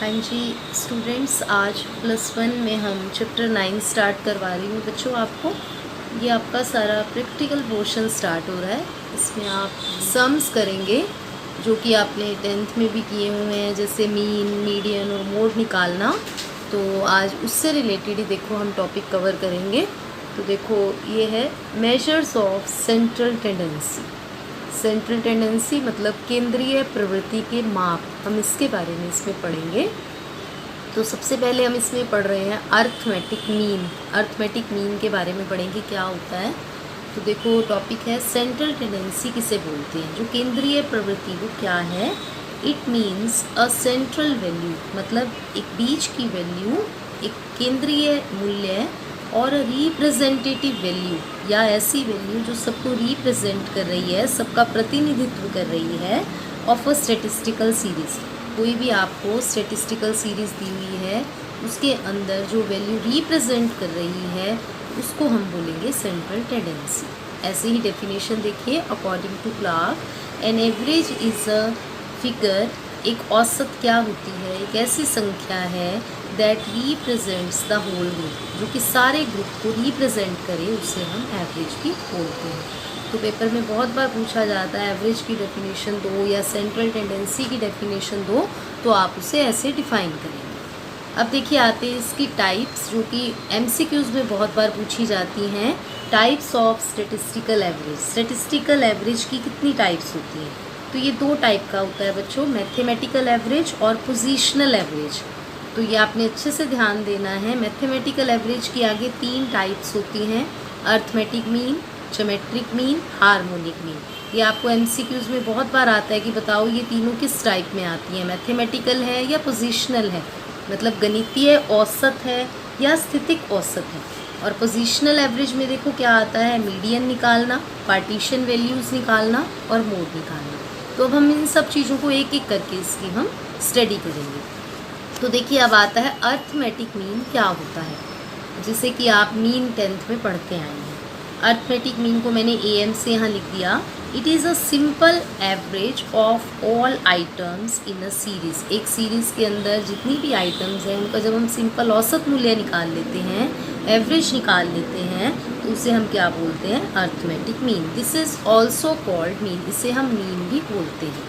हाँ जी स्टूडेंट्स, आज +1 में हम चैप्टर 9 स्टार्ट करवा रही हूँ बच्चों आपको। ये आपका सारा प्रैक्टिकल पोर्शन स्टार्ट हो रहा है। इसमें आप सम्स करेंगे जो कि आपने 10th में भी किए हुए हैं, जैसे मीन, मीडियन और मोड निकालना। तो आज उससे रिलेटेड ही देखो हम टॉपिक कवर करेंगे। तो देखो ये है measures of central tendency. Central tendency मतलब केंद्रीय प्रवृत्ति के माप, हम इसके बारे में इसमें पढ़ेंगे। तो सबसे पहले हम इसमें पढ़ रहे हैं अर्थमेटिक मीन। अर्थमेटिक मीन के बारे में पढ़ेंगे क्या होता है। तो देखो टॉपिक है सेंट्रल टेंडेंसी किसे बोलते हैं। जो केंद्रीय प्रवृत्ति वो क्या है। It means a central value, मतलब एक बीच की वैल्यू, एक केंद्रीय मूल्य और रिप्रेजेंटेटिव वैल्यू, या ऐसी वैल्यू जो सबको रिप्रेजेंट कर रही है, सबका प्रतिनिधित्व कर रही है, ऑफ अ स्टैटिस्टिकल सीरीज़। कोई भी आपको स्टैटिस्टिकल सीरीज़ दी हुई है, उसके अंदर जो वैल्यू रिप्रेजेंट कर रही है उसको हम बोलेंगे सेंट्रल टेंडेंसी। ऐसे ही डेफिनेशन देखिए, according to Clark an average is a figure, एक औसत क्या होती है, एक ऐसी संख्या है that represents the whole group, जो कि सारे ग्रुप को रिप्रेजेंट करे, उसे हम एवरेज भी बोलते हैं। तो पेपर में बहुत बार पूछा जाता है एवरेज की डेफिनेशन दो या सेंट्रल टेंडेंसी की डेफिनेशन दो, तो आप उसे ऐसे डिफाइन करेंगे। अब देखिए आते हैं इसकी टाइप्स, जो कि MCQs में बहुत बार पूछी जाती हैं। Types of statistical average. Statistical average की कितनी टाइप्स होती हैं। तो ये 2 टाइप का होता है बच्चों, मैथमेटिकल एवरेज और पोजीशनल एवरेज। तो ये आपने अच्छे से ध्यान देना है। मैथमेटिकल एवरेज की आगे 3 टाइप्स होती हैं, arithmetic mean, geometric mean, harmonic mean. ये आपको MCQs में बहुत बार आता है कि बताओ ये तीनों किस टाइप में आती हैं, मैथमेटिकल है या पोजीशनल है, मतलब गणितीय औसत है या स्थितिक औसत है। और पोजीशनल एवरेज में देखो क्या आता है, मीडियन निकालना, पार्टीशन वैल्यूज़ निकालना और मोड निकालना। तो अब हम इन सब चीज़ों को एक एक करके इसकी हम स्टडी करेंगे। तो देखिए अब आता है अर्थमेटिक मीन क्या होता है, जिसे कि आप मीन 10th में पढ़ते आए हैं। अर्थमेटिक मीन को मैंने AM से यहाँ लिख दिया। It is a simple average of all items in a series. एक सीरीज़ के अंदर जितनी भी आइटम्स हैं उनका जब हम सिंपल औसत मूल्य निकाल लेते हैं, एवरेज निकाल लेते हैं, तो उसे हम क्या बोलते हैं, arithmetic mean. This is also called mean, इसे हम मीन भी बोलते हैं।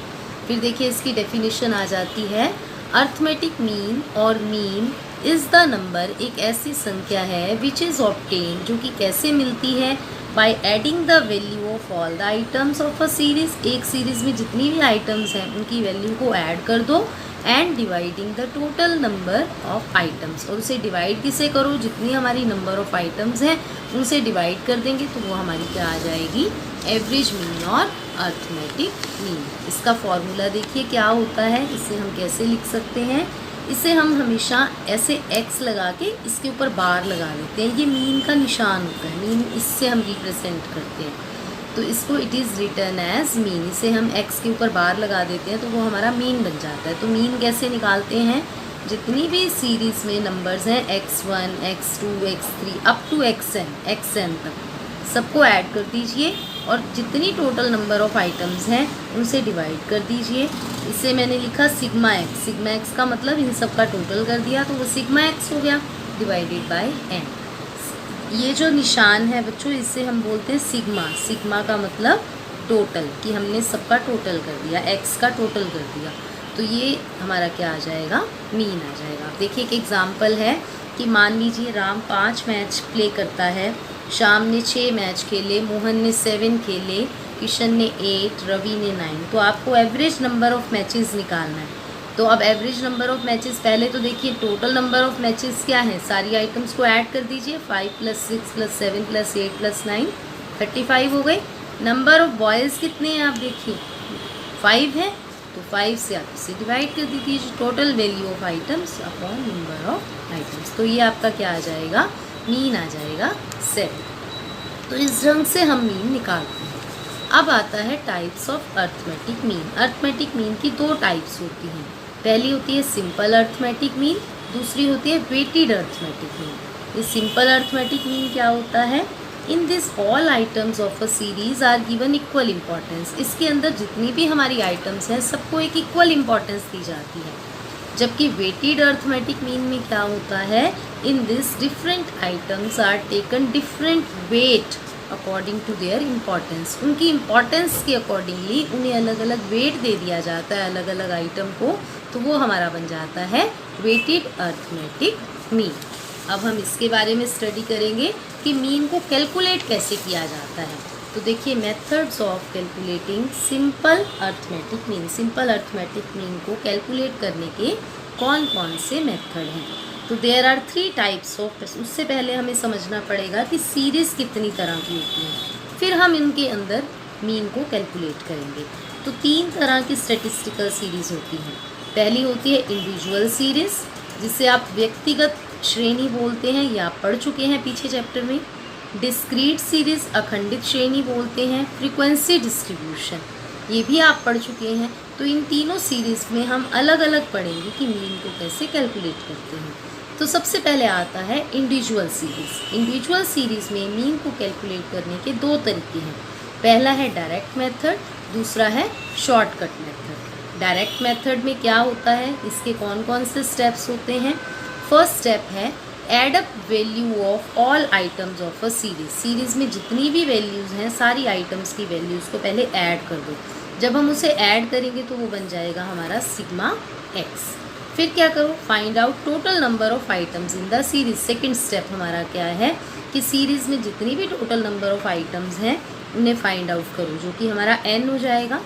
फिर देखिए इसकी डेफिनेशन आ जाती है, अर्थमेटिक मीन और मीन इज़ द नंबर, एक ऐसी संख्या है विच इज़ ऑब्टेन, जो कि कैसे मिलती है, by adding the value of all the items of a series. एक सीरीज़ में जितनी भी आइटम्स हैं उनकी वैल्यू को ऐड कर दो, and dividing the total number of items, और उसे डिवाइड किसे करो, जितनी हमारी नंबर ऑफ आइटम्स हैं उनसे डिवाइड कर देंगे तो वो हमारी क्या आ जाएगी, एवरेज मीन और अर्थमेटिक मीन। इसका फॉर्मूला देखिए क्या होता है, इसे हम कैसे लिख सकते हैं। इसे हम हमेशा ऐसे x लगा के इसके ऊपर बार लगा देते हैं, ये मीन का निशान होता है, मीन इससे हम रिप्रेजेंट करते हैं। तो इसको it is written as mean, इसे हम x के ऊपर बार लगा देते हैं तो वो हमारा मीन बन जाता है। तो मीन कैसे निकालते हैं, जितनी भी सीरीज़ में नंबर्स हैं x1, x2, x3 up to xn तक, सबको ऐड कर दीजिए और जितनी टोटल नंबर ऑफ़ आइटम्स हैं उनसे डिवाइड कर दीजिए। इसे मैंने लिखा सिग्मा x। सिग्मा x का मतलब इन सब का टोटल कर दिया तो वो सिग्मा x हो गया, डिवाइडेड बाय n। ये जो निशान है बच्चों, इससे हम बोलते हैं सिग्मा। सिग्मा का मतलब टोटल, कि हमने सबका टोटल कर दिया, x का टोटल कर दिया, तो ये हमारा क्या आ जाएगा, मीन आ जाएगा। आप देखिए एक एग्जाम्पल है कि मान लीजिए राम 5 मैच प्ले करता है, श्याम ने 6 मैच खेले, मोहन ने 7 खेले, किशन ने 8, रवि ने 9। तो आपको एवरेज नंबर ऑफ़ मैचेस निकालना है। तो अब एवरेज नंबर ऑफ़ मैचेस, पहले तो देखिए टोटल नंबर ऑफ़ मैचेस क्या है, सारी आइटम्स को ऐड कर दीजिए, 5 + 6 + 7 + 8 + 9 35 हो गए। नंबर ऑफ़ बॉयज़ कितने हैं आप देखिए, 5 है, तो 5 से आप इसे डिवाइड कर दीजिए, total value of items upon number of items. तो ये आपका क्या आ जाएगा, मीन आ जाएगा 7। तो इस ढंग से हम मीन निकालते हैं। अब आता है types of arithmetic mean. Arithmetic mean की 2 टाइप्स होती हैं। पहली होती है सिंपल अर्थमेटिक मीन, दूसरी होती है वेटेड अर्थमेटिक मीन। ये सिंपल अर्थमेटिक मीन क्या होता है, in this all items of a series are given equal importance. इसके अंदर जितनी भी हमारी आइटम्स हैं सबको एक इक्वल इम्पॉर्टेंस दी जाती है। जबकि वेटेड अर्थमेटिक मीन में क्या होता है, in this different items are taken different weight according to their importance. उनकी इम्पॉर्टेंस के अकॉर्डिंगली उन्हें अलग अलग वेट दे दिया जाता है अलग अलग आइटम को, तो वो हमारा बन जाता है वेटेड अर्थमेटिक मीन। अब हम इसके बारे में स्टडी करेंगे कि मीन को कैलकुलेट कैसे किया जाता है। तो देखिए methods of calculating simple arithmetic mean. Simple arithmetic mean को कैलकुलेट करने के कौन कौन से मेथड हैं। तो देयर आर 3 टाइप्स ऑफ। उससे पहले हमें समझना पड़ेगा कि सीरीज़ कितनी तरह की होती हैं, फिर हम इनके अंदर मीन को कैलकुलेट करेंगे। तो 3 तरह की स्टैटिस्टिकल सीरीज़ होती हैं। पहली होती है इंडिविजुअल सीरीज़, जिसे आप व्यक्तिगत श्रेणी बोलते हैं, ये आप पढ़ चुके हैं पीछे चैप्टर में। डिस्क्रीट सीरीज़ अखंडित श्रेणी बोलते हैं। फ्रीक्वेंसी डिस्ट्रीब्यूशन ये भी आप पढ़ चुके हैं। तो इन तीनों सीरीज़ में हम अलग अलग पढ़ेंगे कि मीन को कैसे कैलकुलेट करते हैं। तो सबसे पहले आता है इंडिविजुअल सीरीज़। इंडिविजुअल सीरीज़ में मीन को कैलकुलेट करने के 2 तरीके हैं। पहला है डायरेक्ट मेथड, दूसरा है शॉर्टकट मेथड। डायरेक्ट मेथड में क्या होता है, इसके कौन कौन से स्टेप्स होते हैं। फर्स्ट स्टेप है add up value of all items of a series. Series में जितनी भी वैल्यूज़ हैं सारी आइटम्स की वैल्यूज़ को पहले ऐड कर दो। जब हम उसे ऐड करेंगे तो वो बन जाएगा हमारा सिग्मा एक्स। फिर क्या करो, find out total number of items in the series. Second step हमारा क्या है कि सीरीज़ में जितनी भी टोटल नंबर ऑफ आइटम्स हैं उन्हें फाइंड आउट करो, जो कि हमारा n हो जाएगा।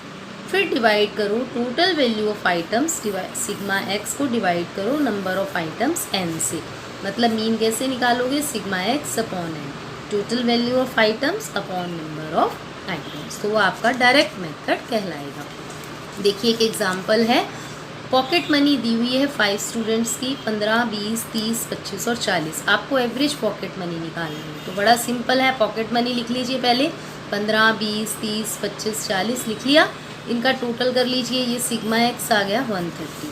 फिर डिवाइड करो total value of items, sigma x को डिवाइड करो नंबर ऑफ आइटम्स n से। मतलब मीन कैसे निकालोगे, sigma x upon n, total value of items upon number of items. तो वो आपका डायरेक्ट मेथड कहलाएगा। देखिए एक एग्जांपल है, पॉकेट मनी दी हुई है 5 स्टूडेंट्स की, 15, 20, 30, 25 और 40। आपको एवरेज पॉकेट मनी निकालनी है। तो बड़ा सिंपल है, पॉकेट मनी लिख लीजिए पहले, 15, 20, 30, 25, 40 लिख लिया। इनका टोटल कर लीजिए, ये सिग्मा एक्स आ गया 130।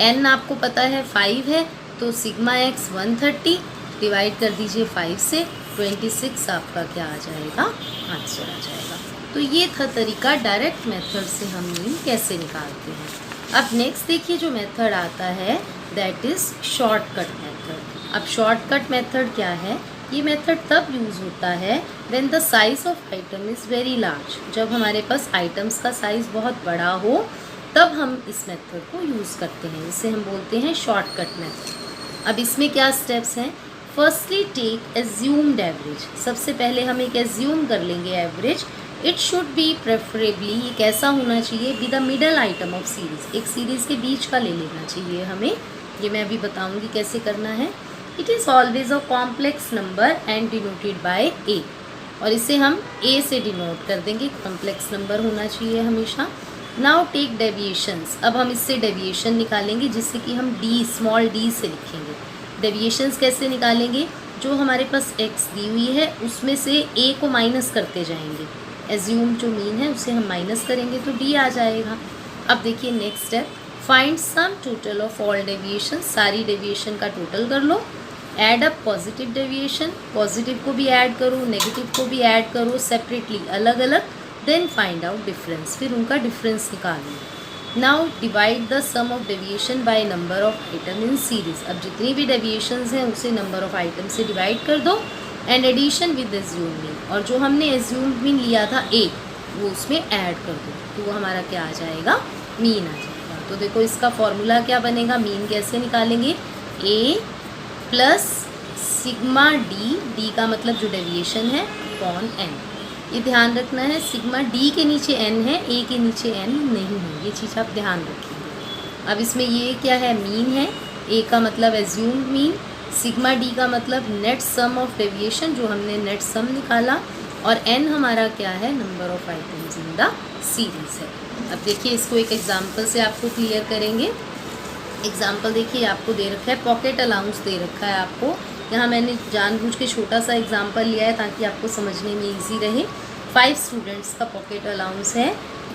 n आपको पता है 5 है, तो सिग्मा एक्स 130 डिवाइड कर दीजिए 5 से, 26 आपका क्या आ जाएगा, आंसर आ जाएगा। तो ये था तरीका डायरेक्ट मेथड से हम मीन कैसे निकालते हैं। अब नेक्स्ट देखिए जो मेथड आता है दैट इज़ शॉर्टकट मेथड। अब शॉर्टकट मेथड क्या है, ये मेथड तब यूज़ होता है when the size of item is very large. जब हमारे पास आइटम्स का साइज़ बहुत बड़ा हो तब हम इस मेथड को यूज़ करते हैं, इसे हम बोलते हैं शॉर्टकट मेथड। अब इसमें क्या स्टेप्स हैं, फर्स्टली टेक एज्यूम्ड एवरेज। सबसे पहले हम एक एज्यूम कर लेंगे average. It should be preferably, ये कैसा होना चाहिए, be the middle item of series. एक सीरीज़ के बीच का ले लेना चाहिए हमें, ये मैं अभी बताऊंगी कैसे करना है। It is always a complex number and denoted by A, और इसे हम ए से डिनोट कर देंगे, कॉम्प्लेक्स नंबर होना चाहिए हमेशा। Now take deviations. अब हम इससे डेविएशन निकालेंगे जिससे कि हम डी, स्मॉल डी से लिखेंगे। डेविएशंस कैसे निकालेंगे, जो हमारे पास एक्स दी हुई है उसमें से ए को माइनस करते जाएंगे। एज्यूम जो मीन है उसे हम माइनस करेंगे तो डी आ जाएगा। अब देखिए next step, find sum total of all deviation. सारी डेविएशन का टोटल कर लो। Add up positive deviation, positive को भी ऐड करो, नेगेटिव को भी ऐड करो सेपरेटली, अलग अलग। देन फाइंड आउट डिफरेंस, फिर उनका डिफरेंस निकालो। Now divide the sum of deviation by number of item in series. अब जितनी भी डेविएशंस हैं उसे नंबर ऑफ आइटम से डिवाइड कर दो। And addition with assume mean, और जो हमने एज्यूम मीन लिया था ए, वो उसमें ऐड कर दो, तो वो हमारा क्या आ जाएगा, मीन आ जाएगा। तो देखो इसका फॉर्मूला क्या बनेगा, मीन कैसे निकालेंगे, ए प्लस सिग्मा डी, डी का मतलब जो डेविएशन है, अपॉन एन। ये ध्यान रखना है, सिग्मा डी के नीचे एन है, ए के नीचे एन नहीं है, ये चीज़ आप ध्यान रखिए। अब इसमें ये क्या है, मीन है, ए का मतलब एज्यूम्ड मीन, सिग्मा डी का मतलब नेट सम ऑफ डेविएशन, जो हमने नेट सम निकाला, और एन हमारा क्या है, number of items in the series है। अब देखिए इसको एक एग्जांपल से आपको क्लियर करेंगे। एग्जांपल देखिए आपको दे रखा है, पॉकेट अलाउंस दे रखा है आपको। यहाँ मैंने जानबूझ के छोटा सा एग्जांपल लिया है ताकि आपको समझने में इजी रहे। 5 स्टूडेंट्स का पॉकेट अलाउंस है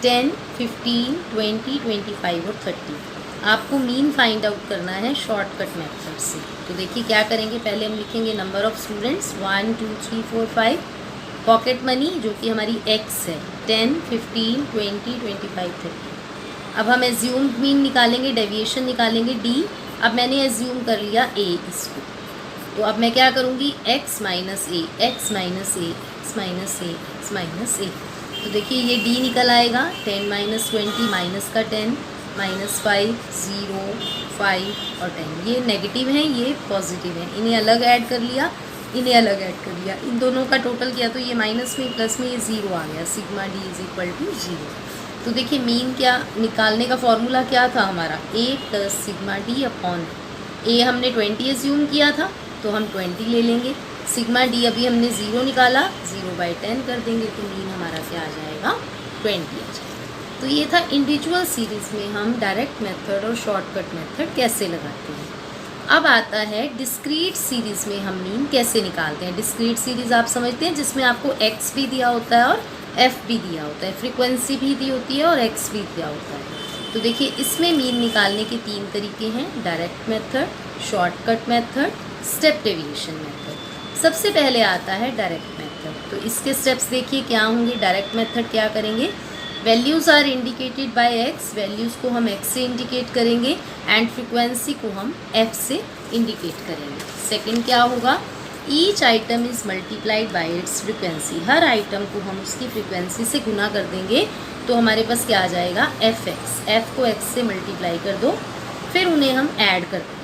10, 15, 20, 25 और 30। आपको मीन फाइंड आउट करना है शॉर्टकट मेथड से। तो देखिए क्या करेंगे, पहले हम लिखेंगे number of students 1, 2, 3, 4, 5। Pocket money जो कि हमारी एक्स है 10, 15, 20, 25, 30। अब हम एज्यूम मीन निकालेंगे, डेविएशन निकालेंगे डी। अब मैंने एज्यूम कर लिया ए इसको, तो अब मैं क्या करूँगी, x माइनस ए, एक्स माइनस ए, एक्स माइनस ए, एक्स माइनस ए। तो देखिए ये d निकल आएगा, 10 माइनस 20 माइनस का 10 माइनस 5 0 5 और 10। ये नेगेटिव हैं, ये पॉजिटिव हैं, इन्हें अलग ऐड कर लिया, इन्हें अलग ऐड कर लिया, इन दोनों का टोटल किया तो ये माइनस में प्लस में ये ज़ीरो आ गया, sigma d is equal to 0। तो देखिए मीन क्या निकालने का फॉर्मूला क्या था हमारा, a plus sigma d upon a. हमने 20 एज्यूम किया था तो हम 20 ले लेंगे, सिग्मा डी अभी हमने 0 निकाला, 0/10 कर देंगे तो मीन हमारा क्या आ जाएगा, 20 आ जाएगा। तो ये था इंडिविजुअल सीरीज़ में हम डायरेक्ट मेथड और शॉर्टकट मेथड कैसे लगाते हैं। अब आता है डिस्क्रीट सीरीज़ में हम मीन कैसे निकालते हैं। डिस्क्रीट सीरीज़ आप समझते हैं जिसमें आपको x भी दिया होता है और f भी दिया होता है, फ्रीक्वेंसी भी दी होती है और x भी दिया होता है। तो देखिए इसमें मीन निकालने के 3 तरीके हैं, direct method, shortcut method, step deviation method. सबसे पहले आता है डायरेक्ट मेथड। तो इसके स्टेप्स देखिए क्या होंगे। डायरेक्ट मेथड क्या करेंगे, values are indicated by x, values को हम x से इंडिकेट करेंगे एंड फ्रिक्वेंसी को हम f से इंडिकेट करेंगे। सेकंड क्या होगा, each item is multiplied by it's frequency, her item को हम उसकी फ्रिक्वेंसी से गुना कर देंगे तो हमारे पास क्या आ जाएगा, fx, f को x से मल्टीप्लाई कर दो, फिर उन्हें हम ऐड कर देंगे।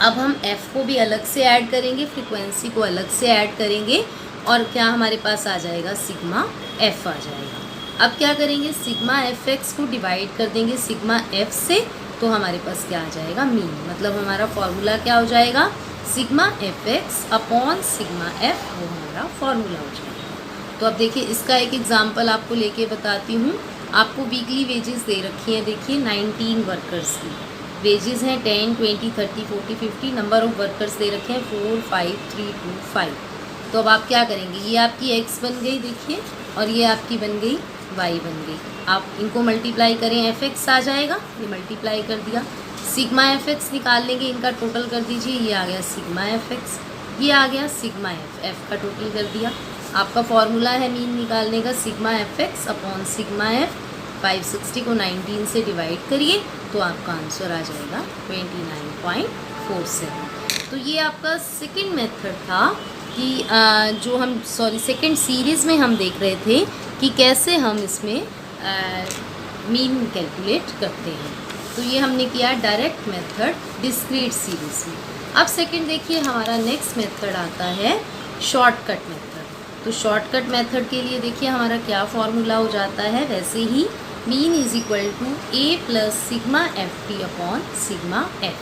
अब हम f को भी अलग से ऐड करेंगे, फ्रिक्वेंसी को अलग से ऐड करेंगे और क्या हमारे पास आ जाएगा, सिग्मा f आ जाएगा। अब क्या करेंगे, सिग्मा एफ एक्स को डिवाइड कर देंगे सिग्मा एफ से, तो हमारे पास क्या आ जाएगा, मीन। मतलब हमारा फॉर्मूला क्या हो जाएगा, sigma F x upon sigma F, वो हमारा फॉर्मूला हो जाएगा। तो अब देखिए इसका एक एग्जांपल आपको लेके बताती हूँ। आपको वीकली वेजेस दे रखी हैं, देखिए 19 वर्कर्स की वेजेस हैं, 10 20 30 40 50, नंबर ऑफ वर्कर्स दे रखे हैं 4 5 3 2 5। तो अब आप क्या करेंगे, ये आपकी x बन गई देखिए, और ये आपकी बन गई y बन गई। आप इनको मल्टीप्लाई करें, एफ एक्स आ जाएगा, ये मल्टीप्लाई कर दिया, सिग्मा एफ एक्स निकाल लेंगे, इनका टोटल कर दीजिए, ये आ गया सिग्मा एफ एक्स, ये आ गया सिग्मा एफ, एफ का टोटल कर दिया। आपका फॉर्मूला है मीन निकालने का, sigma F x upon sigma F. 560 को 19 से डिवाइड करिए तो आपका आंसर आ जाएगा 29.47। तो ये आपका सेकेंड मेथड था कि जो हम सेकेंड सीरीज़ में हम देख रहे थे कि कैसे हम इसमें मीन कैलकुलेट करते हैं। तो ये हमने किया डायरेक्ट मेथड डिस्क्रीट सीरीज़ में। अब सेकंड देखिए हमारा नेक्स्ट मेथड आता है शॉर्टकट मेथड। तो शॉर्टकट मेथड के लिए देखिए हमारा क्या फॉर्मूला हो जाता है, वैसे ही mean is equal to A plus sigma f t upon sigma f.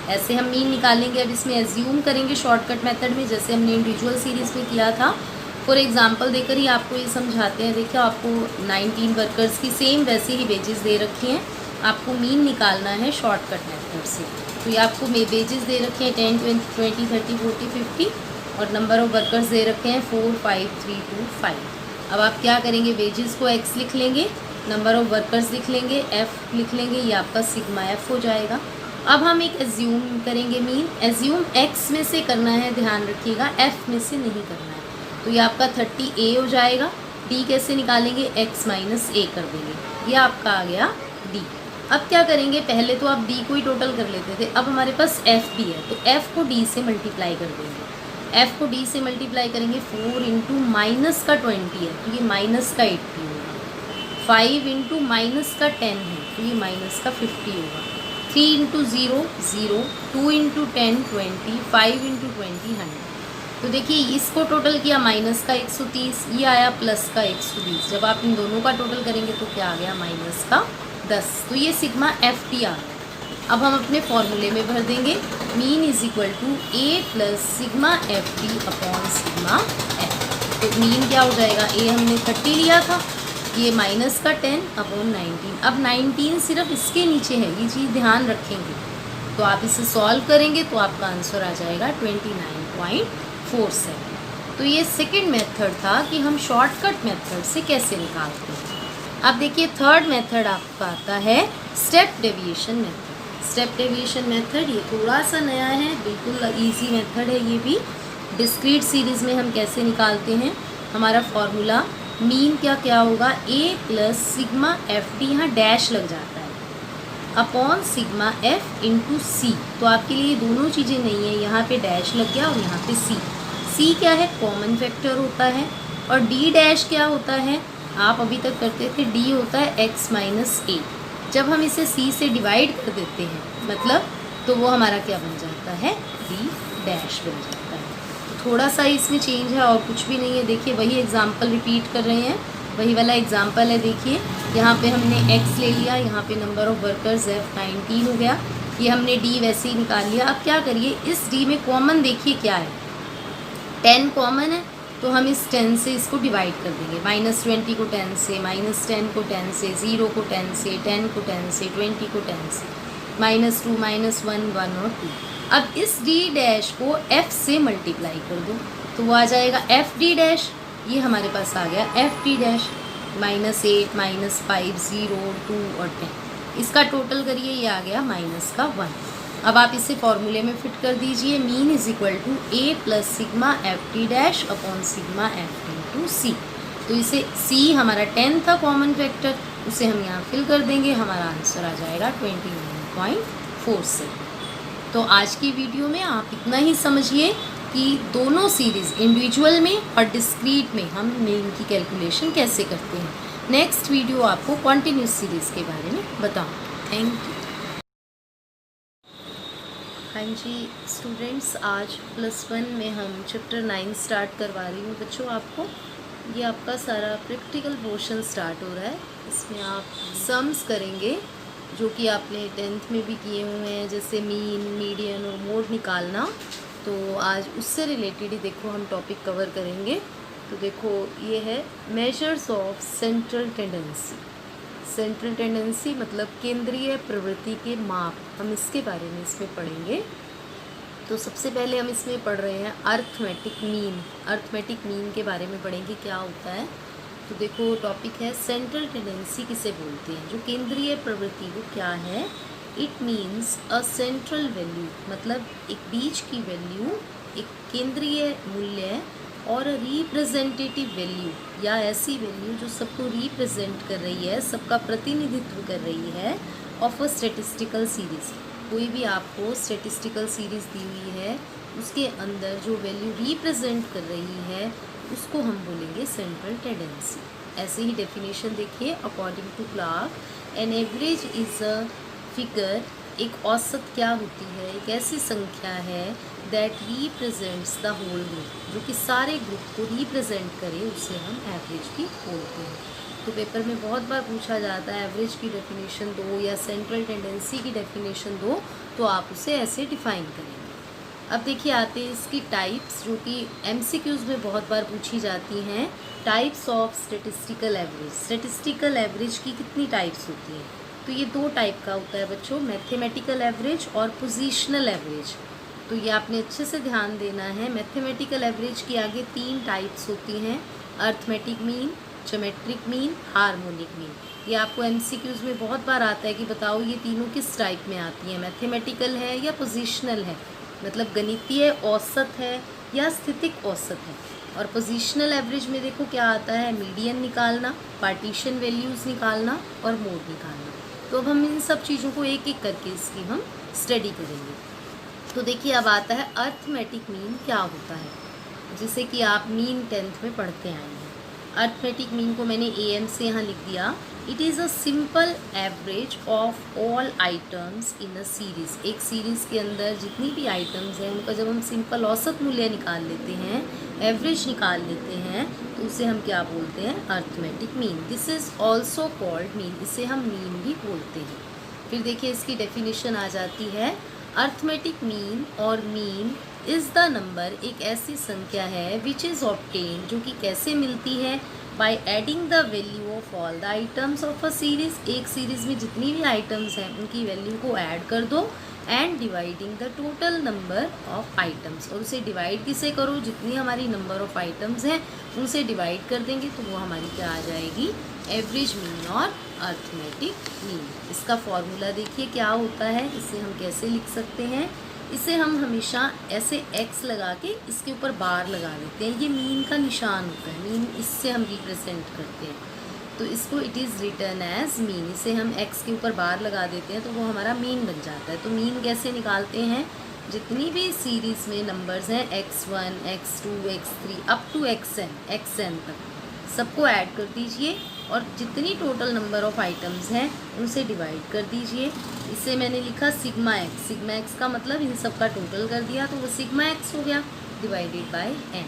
ऐसे हम मीन निकालेंगे। अब इसमें एज्यूम करेंगे शॉर्टकट मेथड में, जैसे हमने इंडिविजुअल सीरीज़ में किया था। फॉर एग्जांपल देकर ही आपको ये समझाते हैं। देखिए आपको 19 वर्कर्स की सेम वैसे ही वेजेस दे रखी हैं, आपको मीन निकालना है शॉर्टकट मेथड से। तो ये आपको वेजेस दे रखे हैं 10 20 30 40 50 और नंबर ऑफ वर्कर्स दे रखे हैं 4 5 3 2 5। अब आप क्या करेंगे, वेजेस को x लिख लेंगे, नंबर ऑफ वर्कर्स लिख लेंगे, f लिख लेंगे, ये आपका सिग्मा f हो जाएगा। अब हम एक एज्यूम करेंगे मीन। एज्यूम x में से करना है, ध्यान रखिएगा, f में से नहीं करना है। तो ये आपका 30a हो जाएगा। d कैसे निकालेंगे, x माइनस a कर देंगे, ये आपका आ गया d। अब क्या करेंगे, पहले तो आप d को ही टोटल कर लेते थे, अब हमारे पास f भी है तो f को d से मल्टीप्लाई कर देंगे। f को d से मल्टीप्लाई करेंगे, 4 इंटू माइनस का 20 है तो ये माइनस का 80 होगा, 5 इंटू माइनस का 10 है तो ये माइनस का 50 होगा, 3 इंटू 0 0, 2 इंटू 10 20, 5 इंटू 20 100। तो देखिए इसको टोटल किया माइनस का 130, ये आया प्लस का 120। जब आप इन दोनों का टोटल करेंगे तो क्या आ गया, माइनस का 10। तो ये सिग्मा एफ टी आ गया। अब हम अपने फॉर्मूले में भर देंगे, mean is equal to A plus sigma f t upon sigma f. तो मीन क्या हो जाएगा, ए हमने 30 लिया था, ये माइनस का 10 अपॉन 19। अब 19 सिर्फ इसके नीचे है, ये चीज़ ध्यान रखेंगे। तो आप इसे सॉल्व करेंगे तो आपका आंसर आ जाएगा 29.47। तो ये सेकंड मेथड था कि हम शॉर्टकट मेथड से कैसे निकालते हैं। अब देखिए थर्ड मेथड आपका आता है step deviation method. Step deviation method ये थोड़ा सा नया है, बिल्कुल इजी मेथड है। ये भी डिस्क्रीट सीरीज़ में हम कैसे निकालते हैं, हमारा फॉर्मूला मीन क्या क्या होगा, ए प्लस सिग्मा एफ डी, यहाँ डैश लग जाता है, upon sigma f into c. तो आपके लिए दोनों चीज़ें नहीं है, यहाँ पे डैश लग गया और यहाँ पे सी। सी क्या है, कॉमन फैक्टर होता है। और डी डैश क्या होता है, आप अभी तक करते थे, डी होता है एक्स माइनस ए। जब हम इसे सी से डिवाइड कर देते हैं मतलब, तो वो हमारा क्या बन जाता है, डी डैश बन जाता है। थोड़ा सा इसमें चेंज है और कुछ भी नहीं है। देखिए वही एग्जाम्पल रिपीट कर रहे हैं, वही वाला एग्जाम्पल है। देखिए यहाँ पे हमने x ले लिया, यहाँ पे नंबर ऑफ़ वर्कर्स F 19 हो गया, ये हमने d वैसे ही निकाल लिया। अब क्या करिए, इस d में कॉमन देखिए क्या है, 10 कॉमन है, तो हम इस 10 से इसको डिवाइड कर देंगे। -20 को 10 से, -10 को 10 से, 0 को 10 से, 10 को 10 से, 20 को 10 से, -2, -1, 1 और 2। अब इस d डैश को f से मल्टीप्लाई कर दो, तो वो आ जाएगा f d डैश। ये हमारे पास आ गया f d डैश, -8, -5, 0, 2 और 10। इसका टोटल करिए, ये आ गया -1। अब आप इसे फॉर्मूले में फिट कर दीजिए, mean is equal to a plus sigma f t dash upon sigma f into c. तो इसे c हमारा 10 था कॉमन फैक्टर, उसे हम यहाँ फिल कर देंगे, हमारा आंसर आ जाएगा 29.46। तो आज की वीडियो में आप इतना ही समझिए कि दोनों सीरीज़ इंडिविजुअल में और डिस्क्रीट में हम मीन की कैलकुलेशन कैसे करते हैं। नेक्स्ट वीडियो आपको कॉन्टिन्यूस सीरीज़ के बारे में बताऊँ। Thank you. हाँ जी स्टूडेंट्स, आज +1 में हम चैप्टर 9 स्टार्ट करवा रही हूँ बच्चों आपको। ये आपका सारा प्रैक्टिकल पोर्शन स्टार्ट हो रहा है। इसमें आप सम्स करेंगे जो कि आपने 10th में भी किए हुए हैं, जैसे मीन, मीडियन और मोड निकालना। तो आज उससे रिलेटेड ही देखो हम टॉपिक कवर करेंगे। तो देखो ये है measures of central tendency. Central tendency मतलब केंद्रीय प्रवृत्ति के माप, हम इसके बारे में इसमें पढ़ेंगे। तो सबसे पहले हम इसमें पढ़ रहे हैं अर्थमेटिक मीन। अर्थमेटिक मीन के बारे में पढ़ेंगे क्या होता है। तो देखो टॉपिक है सेंट्रल टेंडेंसी किसे बोलते हैं, जो केंद्रीय प्रवृत्ति वो क्या है। It means a central value, मतलब एक बीच की वैल्यू, एक केंद्रीय मूल्य और रिप्रेजेंटेटिव वैल्यू, या ऐसी वैल्यू जो सबको रिप्रेजेंट कर रही है, सबका प्रतिनिधित्व कर रही है, ऑफ अ स्टैटिस्टिकल सीरीज़। कोई भी आपको स्टैटिस्टिकल सीरीज़ दी हुई है, उसके अंदर जो वैल्यू रिप्रेजेंट कर रही है उसको हम बोलेंगे सेंट्रल टेंडेंसी। ऐसे ही डेफिनेशन देखिए, according to Clark an average is a figure, एक औसत क्या होती है, एक ऐसी संख्या है that represents the whole group, जो कि सारे ग्रुप को रिप्रेजेंट करे, उसे हम एवरेज भी बोलते हैं। तो पेपर में बहुत बार पूछा जाता है एवरेज की डेफिनेशन दो या सेंट्रल टेंडेंसी की डेफिनेशन दो, तो आप उसे ऐसे डिफाइन करेंगे। अब देखिए आते हैं इसकी टाइप्स, जो कि एमसीक्यूज़ में बहुत बार पूछी जाती हैं। Types of statistical average. Statistical average की कितनी टाइप्स होती हैं, तो ये 2 टाइप का होता है बच्चों, मैथमेटिकल एवरेज और पोजीशनल एवरेज। तो ये आपने अच्छे से ध्यान देना है। मैथमेटिकल एवरेज की आगे 3 टाइप्स होती हैं, arithmetic mean, geometric mean, harmonic mean. ये आपको एमसीक्यूज़ में बहुत बार आता है कि बताओ ये तीनों किस टाइप में आती हैं, मैथमेटिकल है या पोजीशनल है, मतलब गणितीय औसत है या स्थितिक औसत है। और पोजीशनल एवरेज में देखो क्या आता है, मीडियन निकालना, पार्टीशन वैल्यूज़ निकालना और मोड निकालना। तो अब हम इन सब चीज़ों को एक एक करके इसकी हम स्टडी करेंगे। तो देखिए अब आता है अर्थमेटिक मीन क्या होता है, जिसे कि आप मीन 10th में पढ़ते आए हैं। अर्थमेटिक मीन को मैंने AM से यहाँ लिख दिया। It is a simple average of all items in a series. एक सीरीज़ के अंदर जितनी भी आइटम्स हैं उनका जब हम सिंपल औसत मूल्य निकाल लेते हैं, एवरेज निकाल लेते हैं, तो उसे हम क्या बोलते हैं, arithmetic mean. This is also called mean, इसे हम मीन भी बोलते हैं। फिर देखिए इसकी डेफिनेशन आ जाती है, अर्थमेटिक मीन और मीन इज़ द नंबर, एक ऐसी संख्या है विच इज़ ऑब्टेन, जो कि कैसे मिलती है, by adding the value of all the items of a series. एक सीरीज़ में जितनी भी आइटम्स हैं उनकी वैल्यू को ऐड कर दो, and dividing the total number of items, और उसे डिवाइड किसे करो, जितनी हमारी नंबर ऑफ आइटम्स हैं उनसे डिवाइड कर देंगे, तो वो हमारी क्या आ जाएगी, एवरेज मीन और अर्थमेटिक मीन। इसका फॉर्मूला देखिए क्या होता है, इसे हम कैसे लिख सकते हैं, इसे हम हमेशा ऐसे x लगा के इसके ऊपर बार लगा देते हैं, ये मीन का निशान होता है, मीन इससे हम रिप्रेजेंट करते हैं, तो इसको it is written as mean. इसे हम x के ऊपर बार लगा देते हैं तो वो हमारा मीन बन जाता है। तो मीन कैसे निकालते हैं, जितनी भी सीरीज़ में नंबर्स हैं x1, x2, x3 up to xn तक सबको ऐड कर दीजिए और जितनी टोटल नंबर ऑफ़ आइटम्स हैं उनसे डिवाइड कर दीजिए। इसे मैंने लिखा सिग्मा एक्स का मतलब इन सब का टोटल कर दिया तो वो सिग्मा एक्स हो गया डिवाइडेड बाय n।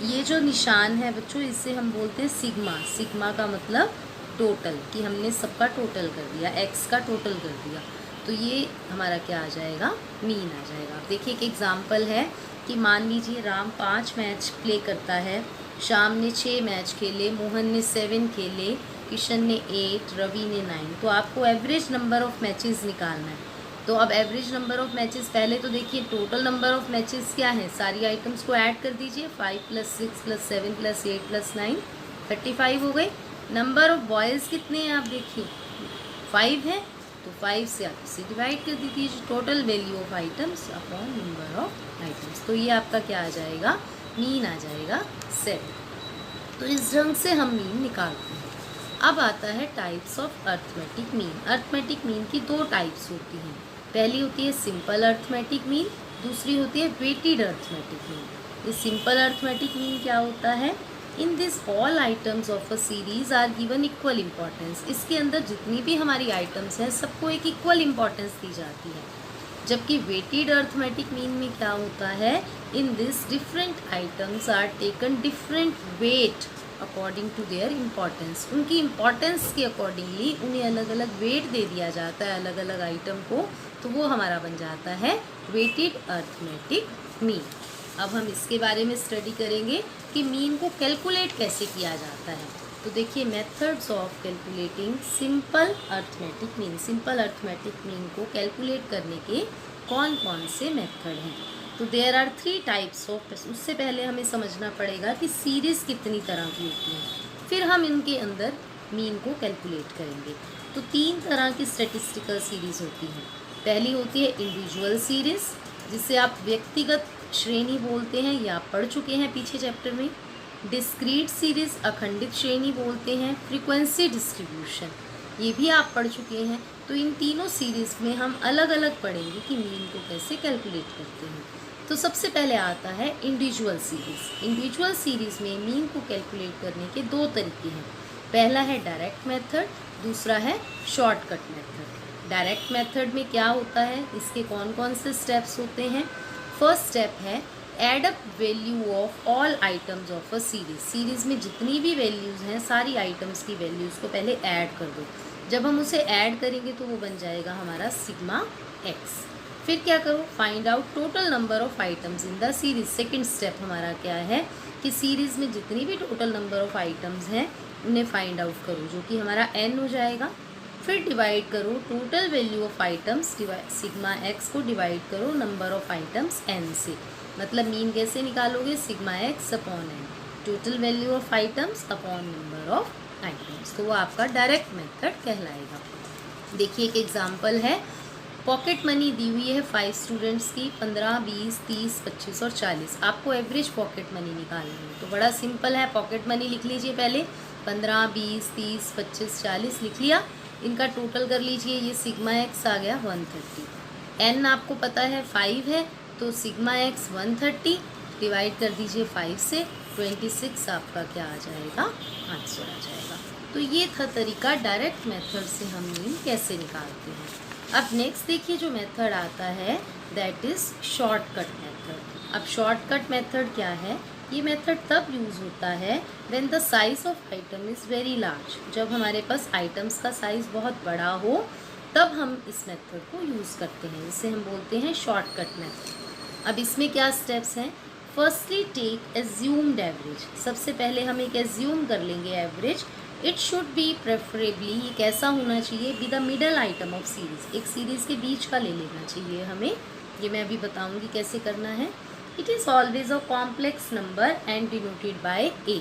ये जो निशान है बच्चों इसे हम बोलते हैं सिग्मा का मतलब टोटल, कि हमने सबका टोटल कर दिया, x का टोटल कर दिया, तो ये हमारा क्या आ जाएगा, मीन आ जाएगा। अब देखिए एक एग्जांपल है कि मान लीजिए राम 5 मैच प्ले करता है, श्याम ने 6 मैच खेले, मोहन ने 7 खेले, किशन ने 8, रवि ने 9। तो आपको एवरेज नंबर ऑफ़ मैचेस निकालना है। तो अब एवरेज नंबर ऑफ़ मैचेस, पहले तो देखिए टोटल नंबर ऑफ़ मैचेस क्या है, सारी आइटम्स को ऐड कर दीजिए, 5 + 6 + 7 + 8 + 9 35 हो गए। नंबर ऑफ़ बॉयज़ कितने हैं आप देखिए 5 है, तो 5 से आप इसे डिवाइड कर दीजिए, total value of items upon number of items, तो ये आपका क्या आ जाएगा, मीन आ जाएगा 7। तो इस ढंग से हम मीन निकालते हैं। अब आता है types of arithmetic mean. Arithmetic mean की 2 टाइप्स होती हैं, पहली होती है सिंपल अर्थमेटिक मीन, दूसरी होती है वेटेड अर्थमेटिक मीन। ये सिंपल अर्थमेटिक मीन क्या होता है, in this all items of a series are given equal importance. इसके अंदर जितनी भी हमारी आइटम्स हैं सबको एक इक्वल इम्पॉर्टेंस दी जाती है। जबकि वेटेड अर्थमेटिक मीन में क्या होता है, in this different items are taken different weight according to their importance. उनकी इम्पॉर्टेंस के अकॉर्डिंगली उन्हें अलग अलग वेट दे दिया जाता है अलग अलग आइटम को, तो वो हमारा बन जाता है वेटेड अर्थमेटिक मीन। अब हम इसके बारे में स्टडी करेंगे कि मीन को कैलकुलेट कैसे किया जाता है। तो देखिए methods of calculating simple arithmetic mean. Simple arithmetic mean को कैलकुलेट करने के कौन कौन से मेथड हैं। तो देयर आर 3 टाइप्स ऑफ, उससे पहले हमें समझना पड़ेगा कि सीरीज़ कितनी तरह की होती हैं, फिर हम इनके अंदर मीन को कैलकुलेट करेंगे। तो 3 तरह की स्टैटिस्टिकल सीरीज़ होती हैं। पहली होती है इंडिविजुअल सीरीज़, जिसे आप व्यक्तिगत श्रेणी बोलते हैं, या आप पढ़ चुके हैं पीछे चैप्टर में। डिस्क्रीट सीरीज़ अखंडित श्रेणी बोलते हैं। फ्रीक्वेंसी डिस्ट्रीब्यूशन ये भी आप पढ़ चुके हैं। तो इन तीनों सीरीज़ में हम अलग अलग पढ़ेंगे कि मीन को कैसे कैलकुलेट करते हैं। तो सबसे पहले आता है इंडिविजुअल सीरीज़। इंडिविजुअल सीरीज़ में मीन को कैलकुलेट करने के 2 तरीके हैं। पहला है डायरेक्ट मेथड, दूसरा है शॉर्टकट मेथड। डायरेक्ट मेथड में क्या होता है, इसके कौन कौन से स्टेप्स होते हैं। फर्स्ट स्टेप है add up value of all items of a series. Series में जितनी भी वैल्यूज़ हैं सारी आइटम्स की वैल्यूज़ को पहले ऐड कर दो। जब हम उसे ऐड करेंगे तो वो बन जाएगा हमारा सिग्मा एक्स। फिर क्या करो, find out total number of items in the series. Second step हमारा क्या है कि सीरीज़ में जितनी भी टोटल नंबर ऑफ़ आइटम्स हैं उन्हें फाइंड आउट करो, जो कि हमारा n हो जाएगा। फिर डिवाइड करो total value of items, sigma x को डिवाइड करो नंबर ऑफ़ आइटम्स n से। मतलब मीन कैसे निकालोगे, sigma x upon n, total value of items upon number of items. तो वो आपका डायरेक्ट मेथड कहलाएगा। देखिए एक एग्जांपल है, पॉकेट मनी दी हुई है 5 स्टूडेंट्स की, 15, 20, 30, 25 और 40। आपको एवरेज पॉकेट मनी निकालनी है। तो बड़ा सिंपल है, पॉकेट मनी लिख लीजिए पहले, 15, 20, 30, 25, 40 लिख लिया। इनका टोटल कर लीजिए, ये सिग्मा एक्स आ गया 130। n आपको पता है 5 है, तो सिग्मा एक्स 130 डिवाइड कर दीजिए 5 से, 26 आपका क्या आ जाएगा, आंसर आ जाएगा। तो ये था तरीका डायरेक्ट मेथड से हम मीन कैसे निकालते हैं। अब नेक्स्ट देखिए जो मेथड आता है दैट इज़ शॉर्टकट मेथड। अब शॉर्टकट मेथड क्या है, ये मेथड तब यूज़ होता है when the size of item is very large. जब हमारे पास आइटम्स का साइज़ बहुत बड़ा हो तब हम इस मेथड को यूज़ करते हैं, इसे हम बोलते हैं शॉर्टकट मेथड। अब इसमें क्या स्टेप्स हैं, फर्स्टली टेक एज्यूम्ड एवरेज। सबसे पहले हम एक एज्यूम कर लेंगे average. It should be preferably, ये कैसा होना चाहिए, be the middle item of series. एक सीरीज़ के बीच का ले लेना चाहिए हमें, ये मैं अभी बताऊंगी कैसे करना है। It is always a complex number and denoted by A,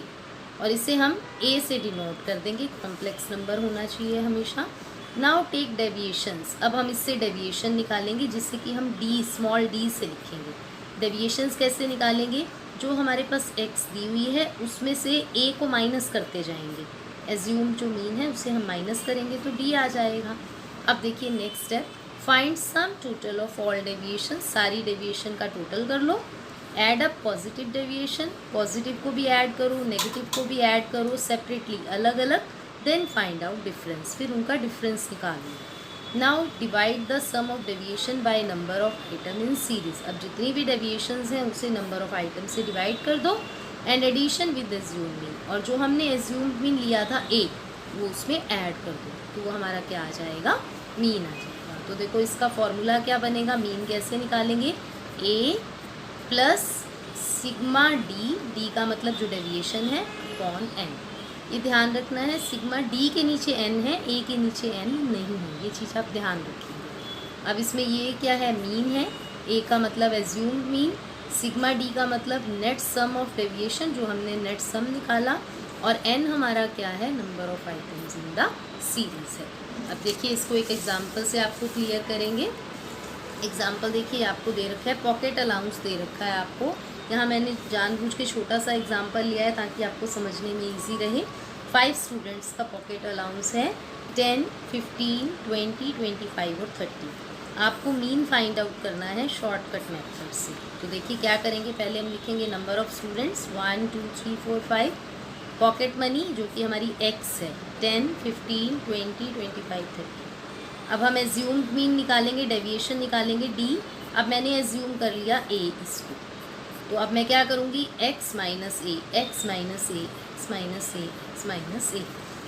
और इसे हम ए से डिनोट कर देंगे, कॉम्प्लेक्स नंबर होना चाहिए हमेशा। Now take deviations. अब हम इससे डेविएशन निकालेंगे जिससे कि हम डी, स्मॉल डी से लिखेंगे। डेविएशंस कैसे निकालेंगे? जो हमारे पास एक्स दी हुई है उसमें से ए को माइनस करते जाएंगे। एज्यूम जो मीन है उसे हम माइनस करेंगे तो डी आ जाएगा। अब देखिए next step, find sum total of all deviation. सारी डेविएशन का टोटल कर लो। Add up positive deviation, positive को भी ऐड करो, नेगेटिव को भी ऐड करो सेपरेटली, अलग अलग। देन फाइंड आउट डिफरेंस, फिर उनका डिफरेंस निकालो। Now divide the sum of deviation by number of item in series. अब जितनी भी डेविएशंस हैं उसे नंबर ऑफ आइटम से डिवाइड कर दो। And addition with assume mean, और जो हमने एज्यूम मीन लिया था ए, वो उसमें ऐड कर दो तो वो हमारा क्या आ जाएगा? मीन आ जाएगा। तो देखो इसका फॉर्मूला क्या बनेगा? मीन कैसे निकालेंगे? ए प्लस सिग्मा डी, डी का मतलब जो डेविएशन है, अपॉन एन। ये ध्यान रखना है, सिग्मा डी के नीचे एन है, ए के नीचे एन नहीं है, ये चीज़ आप ध्यान रखिएगा। अब इसमें ये क्या है? मीन है। ए का मतलब एज्यूम मीन, सिग्मा डी का मतलब नेट सम ऑफ डेविएशन, जो हमने नेट सम निकाला, और एन हमारा क्या है? Number of items in the series है। अब देखिए इसको एक एग्जाम्पल से आपको क्लियर करेंगे। एग्जाम्पल देखिए आपको दे रखा है, पॉकेट अलाउंस दे रखा है आपको। यहाँ मैंने जानबूझ के छोटा सा एग्जाम्पल लिया है ताकि आपको समझने में इजी रहे। 5 स्टूडेंट्स का पॉकेट अलाउंस है 10, 15, 20, 25 और 30। आपको मीन फाइंड आउट करना है शॉर्टकट मेथड से। तो देखिए क्या करेंगे, पहले हम लिखेंगे number of students 1, 2, 3, 4, 5। Pocket money जो कि हमारी एक्स है 10, 15, 20, 25, 30। अब हम एज्यूम मीन निकालेंगे, डेविएशन निकालेंगे डी। अब मैंने एज्यूम कर लिया ए इसको, तो अब मैं क्या करूँगी? x माइनस ए, एक्स माइनस ए, एक्स माइनस ए, एक्स माइनस ए।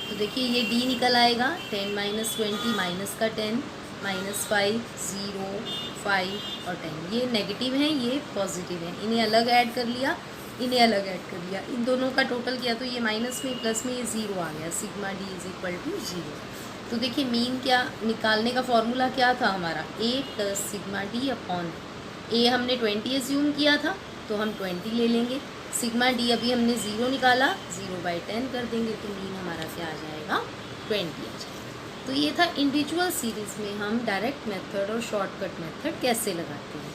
तो देखिए ये d निकल आएगा 10 माइनस 20 माइनस का 10 माइनस 5 0 5 और 10। ये नेगेटिव हैं, ये पॉजिटिव हैं, इन्हें अलग ऐड कर लिया, इन्हें अलग ऐड कर लिया, इन दोनों का टोटल किया तो ये माइनस में प्लस में ये ज़ीरो आ गया। Sigma d is equal to 0। तो देखिए मीन क्या निकालने का फॉर्मूला क्या था हमारा? a plus sigma d upon a. हमने 20 एज्यूम किया था तो हम 20 ले लेंगे। सिग्मा डी अभी हमने 0 निकाला, 0/10 कर देंगे तो मीन हमारा क्या आ जाएगा? 20 आ जाएगा। तो ये था इंडिविजुअल सीरीज़ में हम डायरेक्ट मेथड और शॉर्टकट मेथड कैसे लगाते हैं।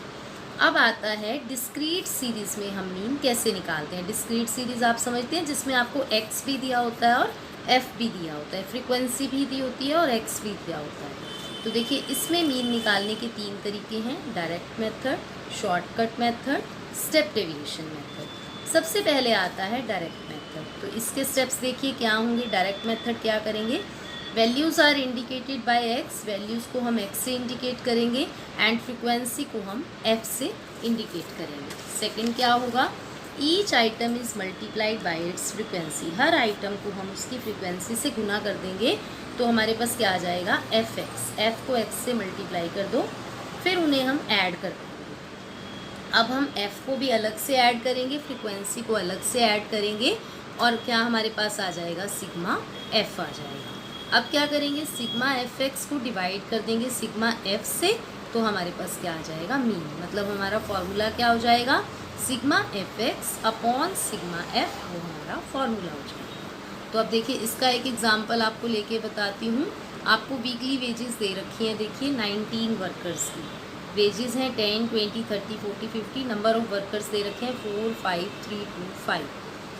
अब आता है डिस्क्रीट सीरीज़ में हम मीन कैसे निकालते हैं। डिस्क्रीट सीरीज़ आप समझते हैं जिसमें आपको एक्स भी दिया होता है और एफ भी दिया होता है, फ्रीक्वेंसी भी दी होती है और एक्स भी दिया होता है। तो देखिए इसमें मीन निकालने के 3 तरीके हैं, direct method, shortcut method, step deviation method. सबसे पहले आता है डायरेक्ट मेथड। तो इसके स्टेप्स देखिए क्या होंगे। डायरेक्ट मेथड क्या करेंगे? Values are indicated by x, values को हम एक्स से इंडिकेट करेंगे एंड फ्रिक्वेंसी को हम एफ से इंडिकेट करेंगे। सेकंड क्या होगा? Each item is multiplied by it's frequency, her item को हम उसकी फ्रिक्वेंसी से गुना कर देंगे तो हमारे पास क्या आ जाएगा? F x. एफ को एक्स से मल्टीप्लाई कर दो, फिर उन्हें हम ऐड कर देंगे। अब हम f को भी अलग से ऐड करेंगे, फ्रीक्वेंसी को अलग से ऐड करेंगे और क्या हमारे पास आ जाएगा? सिग्मा f आ जाएगा। अब क्या करेंगे? सिग्मा एफ एक्स को डिवाइड कर देंगे सिग्मा f से, तो हमारे पास क्या आ जाएगा? मीन। मतलब हमारा फॉर्मूला क्या हो जाएगा? Sigma F x upon sigma f, वो हमारा फॉर्मूला हो जाएगा। तो अब देखिए इसका एक एग्जाम्पल आपको लेके बताती हूँ। आपको वीकली वेजेस दे रखी हैं, देखिए 19 वर्कर्स की वेजेस हैं 10, 20, 30, 40, 50। नंबर ऑफ़ वर्कर्स दे रखे हैं 4, 5, 3, 2, 5।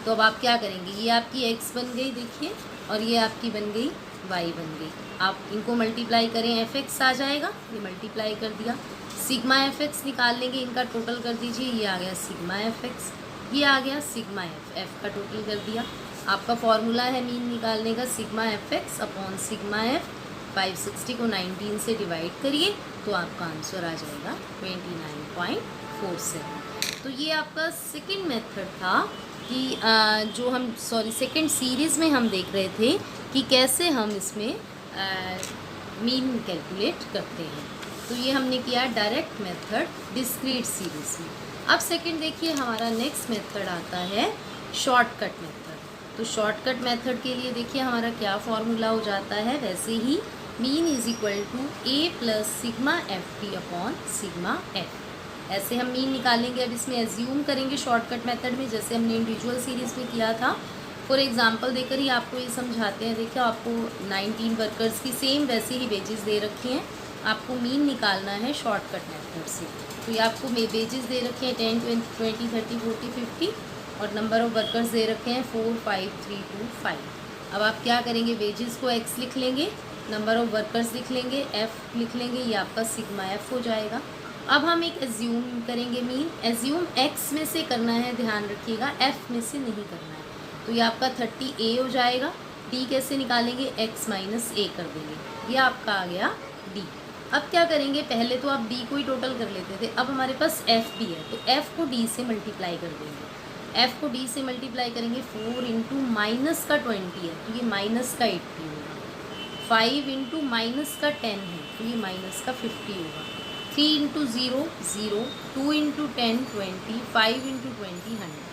तो अब आप क्या करेंगे? ये आपकी x बन गई देखिए, और ये आपकी बन गई y बन गई। आप इनको मल्टीप्लाई करें, एफ एक्स आ जाएगा, ये मल्टीप्लाई कर दिया। सिग्मा एफ एक्स निकाल लेंगे, इनका टोटल कर दीजिए, ये आ गया सिग्मा एफ एक्स, ये आ गया सिग्मा एफ, एफ का टोटल कर दिया। आपका फॉर्मूला है मीन निकालने का, sigma F x upon sigma F. 560 को 19 से डिवाइड करिए तो आपका आंसर आ जाएगा 29.47। तो ये आपका सेकंड मेथड था कि जो हम सेकंड सीरीज़ में हम देख रहे थे कि कैसे हम इसमें मीन कैलकुलेट करते हैं। तो ये हमने किया डायरेक्ट मेथड डिस्क्रीट सीरीज़ में। अब सेकंड देखिए हमारा नेक्स्ट मेथड आता है शॉर्टकट मेथड। तो शॉर्टकट मेथड के लिए देखिए हमारा क्या फॉर्मूला हो जाता है, वैसे ही mean is equal to A plus sigma f t upon sigma f. ऐसे हम मीन निकालेंगे। अब इसमें एज्यूम करेंगे शॉर्टकट मेथड में, जैसे हमने इंडिविजुअल सीरीज़ में किया था। फॉर एग्जांपल देकर ही आपको ये समझाते हैं। देखिए आपको 19 वर्कर्स की सेम वैसे ही वेजेस दे रखी हैं, आपको मीन निकालना है शॉर्टकट मेथड से। तो ये आपको वेजेस दे रखे हैं 10, 20, 30, 40, 50 और नंबर ऑफ वर्कर्स दे रखे हैं 4, 5, 3, 2, 5। अब आप क्या करेंगे, वेजेस को x लिख लेंगे, नंबर ऑफ वर्कर्स लिख लेंगे, f लिख लेंगे, ये आपका सिग्मा f हो जाएगा। अब हम एक एज्यूम करेंगे मीन। एज्यूम x में से करना है, ध्यान रखिएगा, f में से नहीं करना है। तो ये आपका 30a हो जाएगा। d कैसे निकालेंगे, x माइनस a कर देंगे, ये आपका आ गया d। अब क्या करेंगे, पहले तो आप d को ही टोटल कर लेते थे, अब हमारे पास f भी है तो f को d से मल्टीप्लाई कर देंगे। f को d से मल्टीप्लाई करेंगे, 4 इंटू माइनस का 20 है तो ये माइनस का 80 होगा, 5 इंटू माइनस का 10 है तो ये माइनस का 50 होगा, 3 इंटू 0 0, 2 इंटू 10 20, 5 इंटू 20 100।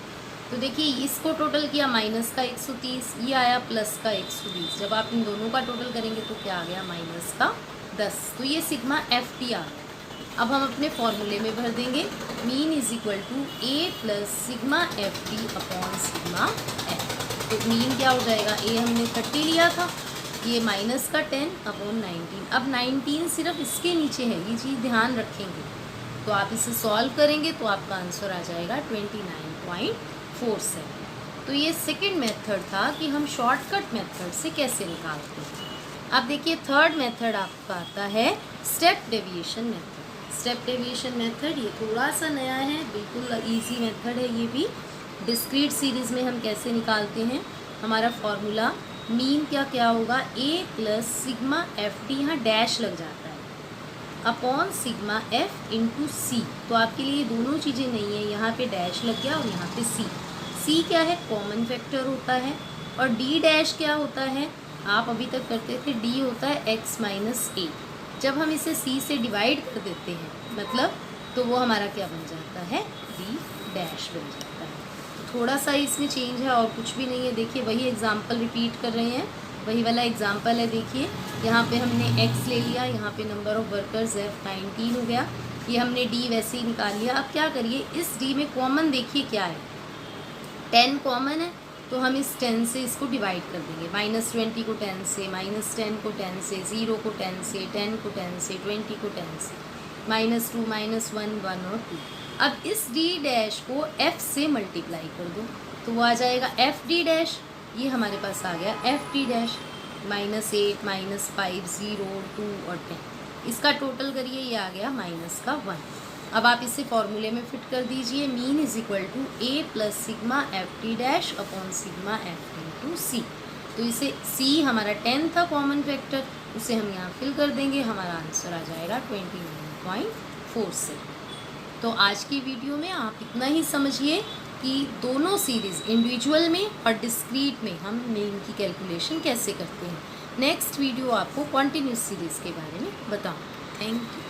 तो देखिए इसको टोटल किया माइनस का 130, ये आया प्लस का 120। जब आप इन दोनों का टोटल करेंगे तो क्या आ गया, माइनस का 10। तो ये सिग्मा एफ टी आ गया। अब हम अपने फॉर्मूले में भर देंगे, mean is equal to A plus sigma f t upon sigma f. तो मीन क्या हो जाएगा, ए हमने 30 लिया था, ये माइनस का 10 अपॉन 19। अब 19 सिर्फ इसके नीचे है, ये चीज़ ध्यान रखेंगे। तो आप इसे सॉल्व करेंगे तो आपका आंसर आ जाएगा 29.47। तो ये सेकंड मेथड था कि हम शॉर्टकट मेथड से कैसे निकालते हैं। अब देखिए थर्ड मेथड आपका आता है step deviation method. Step deviation method ये थोड़ा सा नया है, बिल्कुल इजी मेथड है। ये भी डिस्क्रीट सीरीज़ में हम कैसे निकालते हैं, हमारा फॉर्मूला मीन क्या होगा, a plus sigma F D, यहाँ डैश लग जाता है, upon sigma f into c. तो आपके लिए दोनों चीज़ें नहीं है, यहाँ पे डैश लग गया और यहाँ पे सी क्या है, कॉमन फैक्टर होता है। और डी डैश क्या होता है, आप अभी तक करते थे डी होता है x माइनस ए। जब हम इसे c से डिवाइड कर देते हैं मतलब, तो वो हमारा क्या बन जाता है, d डैश बन जाता है। थोड़ा सा इसमें चेंज है और कुछ भी नहीं है। देखिए वही एग्जाम्पल रिपीट कर रहे हैं, वही वाला एग्जाम्पल है। देखिए यहाँ पे हमने x ले लिया, यहाँ पे नंबर ऑफ वर्कर्स f 19 हो गया, ये हमने d वैसे ही निकाल लिया। अब क्या करिए, इस d में कॉमन देखिए क्या है, 10 कॉमन है तो हम इस 10 से इसको डिवाइड कर देंगे। माइनस 20 को 10 से, माइनस 10 को 10 से, 0 को 10 से, 10 को 10 से, 20 को 10 से, माइनस 2, माइनस 1, 1 और 2। अब इस d डैश को f से मल्टीप्लाई कर दो तो वो आ जाएगा एफ डी डैश। ये हमारे पास आ गया F D dash, minus 8, minus 5, 0, 2 और 10। इसका टोटल करिए, ये आ गया माइनस का 1। अब आप इसे फॉर्मूले में फिट कर दीजिए, mean is equal to A plus sigma f t dash upon sigma f into c. तो इसे सी हमारा 10 था कॉमन फैक्टर, उसे हम यहाँ फिल कर देंगे, हमारा आंसर आ जाएगा 29.47। तो आज की वीडियो में आप इतना ही समझिए कि दोनों सीरीज़ इंडिविजुअल में और डिस्क्रीट में हम मीन की कैलकुलेशन कैसे करते हैं। नेक्स्ट वीडियो आपको कॉन्टिन्यूस सीरीज़ के बारे में बताऊँ। Thank you.